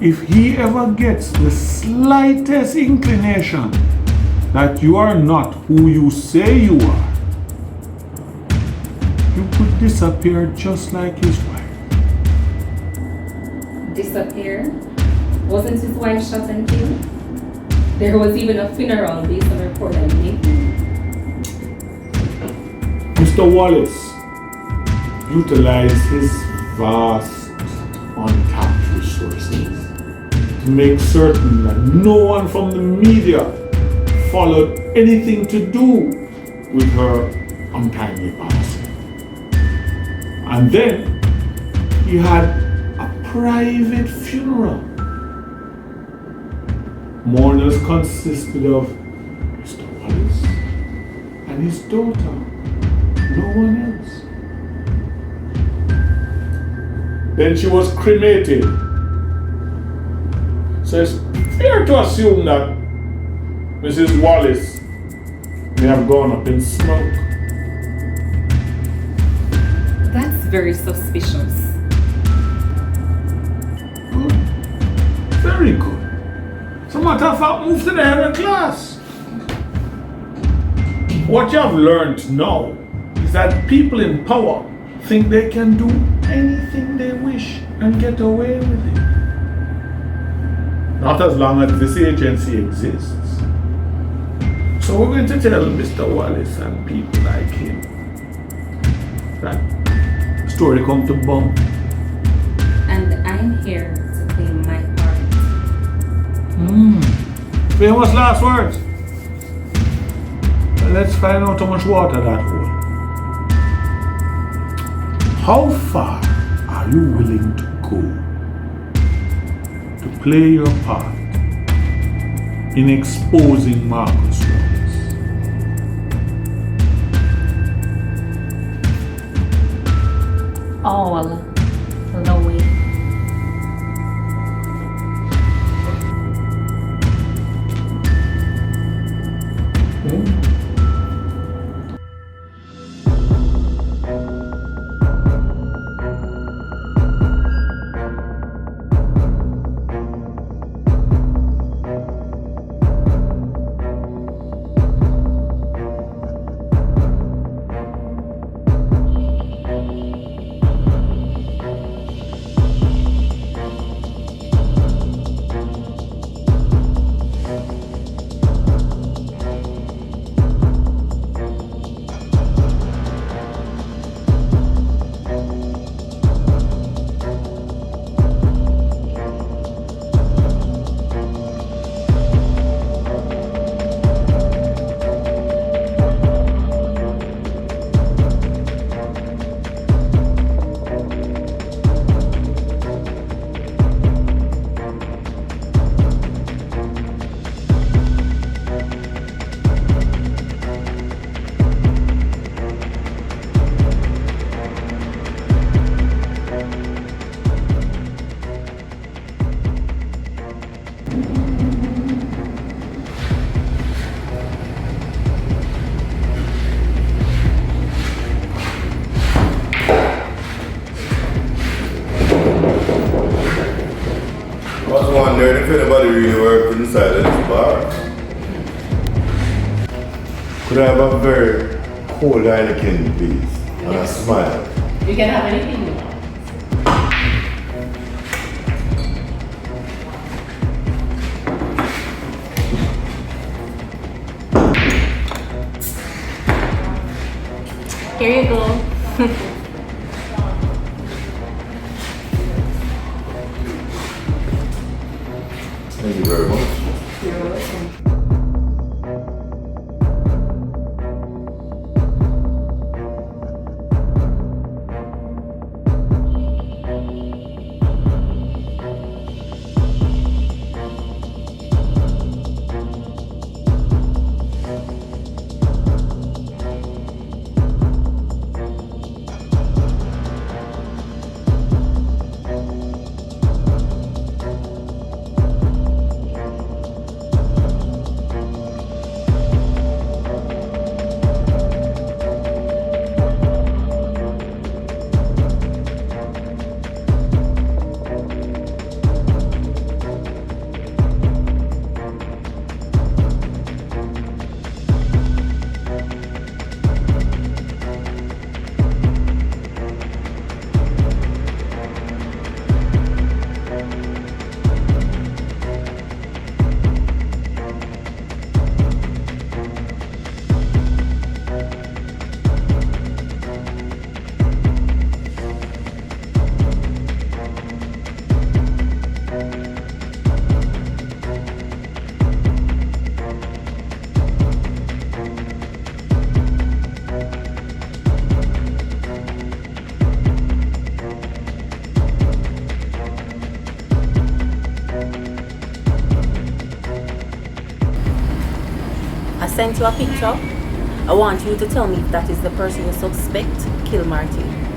if he ever gets the slightest inclination that you are not who you say you are, you could disappear just like his wife. Disappear? Wasn't his wife shot and killed? There was even a funeral based on a report I made. Mr. Wallace utilized his vast untapped resources to make certain that no one from the media followed anything to do with her untimely passing. And then he had a private funeral. Mourners consisted of Mr. Wallace and his daughter, no one else. Then she was cremated. So it's fair to assume that Mrs. Wallace may have gone up in smoke. That's very suspicious. Good. Very good. As a matter of fact, move to the head of class. What you have learned now is that people in power think they can do anything they wish and get away with it. Not as long as this agency exists. So we're going to tell Mr. Wallace and people like him that the story come to bump. And I'm here to play my part. Famous last words. Let's find out how much water that holds. How far are you willing to go to play your part in exposing Marcus Wallace? All the way. If anybody really worked inside of this bar, could I have a very cold Heineken, please? And a smile. You can have anything you want. Here you go. Thank you very much. You're welcome. sent you a picture. I want you to tell me if that is the person you suspect killed Martin.